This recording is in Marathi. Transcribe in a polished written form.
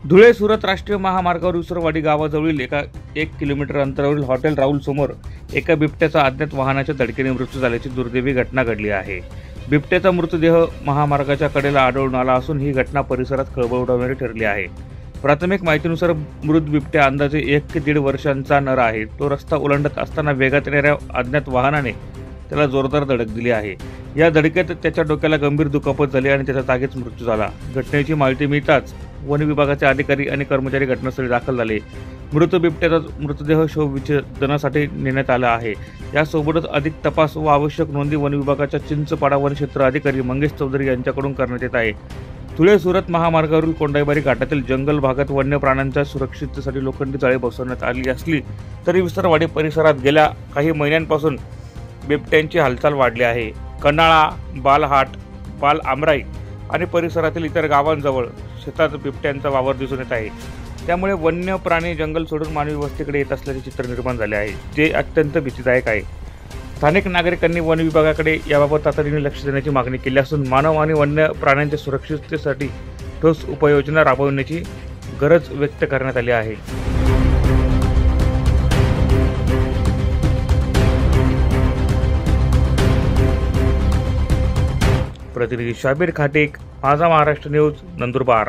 धुळे सुरत राष्ट्रीय महामार्गावर उसरवाडी गावाजवळील एका 1 किलोमीटर अंतरावरील हॉटेल राहुल समोर एका बिबट्याचा अज्ञात वाहनाच्या धडकेने मृत्यू झाल्याची दुर्दैवी घटना घडली आहे। बिबट्याचा मृतदेह महामार्गाच्या कडेला आढळून आला असून ही घटना परिसरात खळबळ उडवणारी ठरली आहे। प्राथमिक माहितीनुसार मृत बिबट्या अंदाजे 1 ते 1.5 वर्षांचा नर आहे। तो रस्ता ओलांडत असताना वेगात येणाऱ्या अज्ञात वाहनाने त्याला जोरदार धडक दिली आहे। या धडकेत त्याच्या डोक्याला गंभीर दुखापत झाली आणि त्याचा जागीच मृत्यू झाला। घटनेची माहिती मिळताच वन विभागाचे अधिकारी आणि कर्मचारी घटनास्थळी दाखल झाले। मृत बिबट्याचा मृतदेह शवविच्छेदनासाठी नेण्यात आला आहे। यासोबतच अधिक तपास व आवश्यक नोंदी वन विभागाच्या चिंचपाडा वन क्षेत्र अधिकारी मंगेश चौधरी यांच्याकडून करण्यात येत आहे। धुळे सुरत महामार्गावरील कोंडाईबारी घाटातील जंगल भागात वन्य प्राण्यांच्या सुरक्षिततेसाठी लोखंडी जाळी बसवण्यात आली असली तरी विसरवाडी परिसरात गेल्या काही महिन्यांपासून बिबट्यांची हालचाल वाढली आहे। कन्हाळा, बालहाट, बाल आमराई आणि परिसरातील इतर गावांजवळ शेतात बिबट्यांचा वावर दिसून येत आहे। त्यामुळे वन्य प्राणी जंगल सोडून मानवी वस्तीकडे येत असल्याचे चित्र निर्माण झाले आहे, जे अत्यंत भीतीदायक आहे। स्थानिक नागरिकांनी वन विभागाकडे याबाबत तातडीने लक्ष देण्याची मागणी केली असून मानव आणि वन्य प्राण्यांच्या सुरक्षिततेसाठी ठोस उपाययोजना राबवण्याची गरज व्यक्त करण्यात आली आहे। प्रतिनिधी शाबीर खाटेक, माझा महाराष्ट्र न्यूज, नंदुरबार।